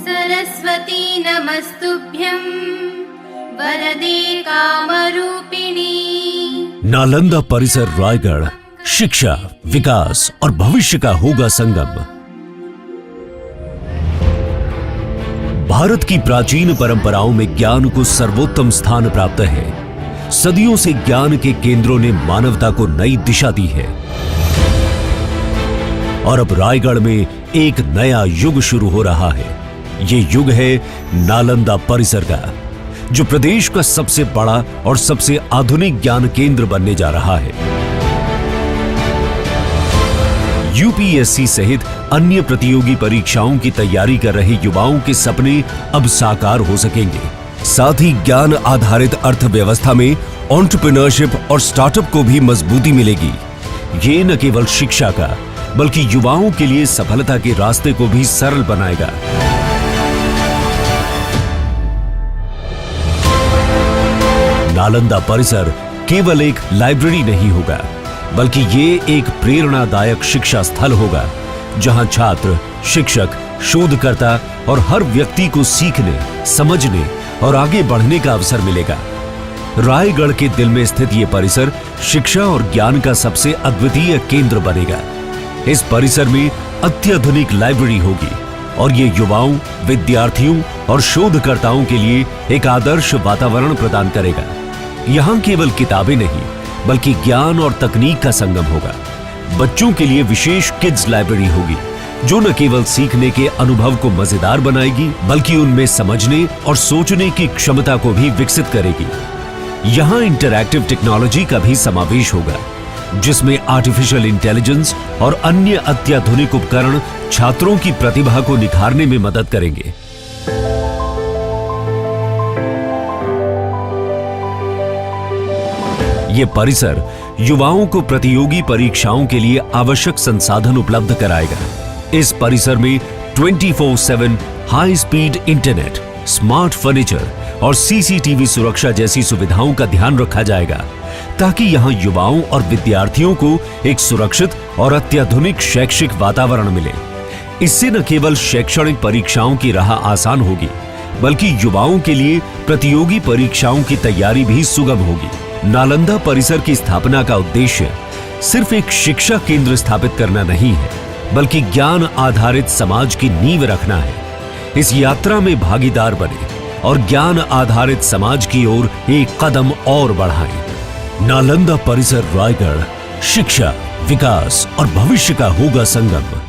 सरस्वती नमस्तुभ्यं वरदे कामरूपिणी। नालंदा परिसर रायगढ़ शिक्षा, विकास और भविष्य का होगा संगम। भारत की प्राचीन परंपराओं में ज्ञान को सर्वोत्तम स्थान प्राप्त है। सदियों से ज्ञान के केंद्रों ने मानवता को नई दिशा दी है और अब रायगढ़ में एक नया युग शुरू हो रहा है। ये युग है नालंदा परिसर का, जो प्रदेश का सबसे बड़ा और सबसे आधुनिक ज्ञान केंद्र बनने जा रहा है। यूपीएससी सहित अन्य प्रतियोगी परीक्षाओं की तैयारी कर रहे युवाओं के सपने अब साकार हो सकेंगे। साथ ही ज्ञान आधारित अर्थव्यवस्था में एंटरप्रेन्योरशिप और स्टार्टअप को भी मजबूती मिलेगी। ये न केवल शिक्षा का बल्कि युवाओं के लिए सफलता के रास्ते को भी सरल बनाएगा। नालंदा परिसर केवल एक लाइब्रेरी नहीं होगा, बल्कि ये एक प्रेरणादायक शिक्षा स्थल होगा, जहां छात्र, शिक्षक, शोधकर्ता और हर व्यक्ति को सीखने, समझने और आगे बढ़ने का अवसर मिलेगा। रायगढ़ के दिल में स्थित ये परिसर शिक्षा और ज्ञान का सबसे अद्वितीय केंद्र बनेगा। इस परिसर में अत्याधुनिक लाइब्रेरी होगी और ये युवाओं, विद्यार्थियों और शोधकर्ताओं के लिए एक आदर्श वातावरण प्रदान करेगा। यहाँ केवल किताबें नहीं, बल्कि ज्ञान और तकनीक का संगम होगा। बच्चों के लिए विशेष किड्स लाइब्रेरी होगी, जो न केवल सीखने के अनुभव को मजेदार बनाएगी, बल्कि उनमें समझने और सोचने की क्षमता को भी विकसित करेगी। यहाँ इंटरैक्टिव टेक्नोलॉजी का भी समावेश होगा, जिसमें आर्टिफिशियल इंटेलिजेंस और अन्य अत्याधुनिक उपकरण छात्रों की प्रतिभा को निखारने में मदद करेंगे। ये परिसर युवाओं को प्रतियोगी परीक्षाओं के लिए आवश्यक संसाधन उपलब्ध कराएगा। इस परिसर में 24/7 high speed internet, smart furniture और सीसीटीवी सुरक्षा जैसी सुविधाओं का ध्यान रखा जाएगा, ताकि यहाँ युवाओं और विद्यार्थियों को एक सुरक्षित और अत्याधुनिक शैक्षिक वातावरण मिले। इससे न केवल शैक्षणिक परीक्षाओं की राह आसान होगी, बल्कि युवाओं के लिए प्रतियोगी परीक्षाओं की तैयारी भी सुगम होगी। नालंदा परिसर की स्थापना का उद्देश्य सिर्फ एक शिक्षा केंद्र स्थापित करना नहीं है, बल्कि ज्ञान आधारित समाज की नींव रखना है। इस यात्रा में भागीदार बने और ज्ञान आधारित समाज की ओर एक कदम और बढ़ाएं। नालंदा परिसर रायगढ़ शिक्षा, विकास और भविष्य का होगा संगम।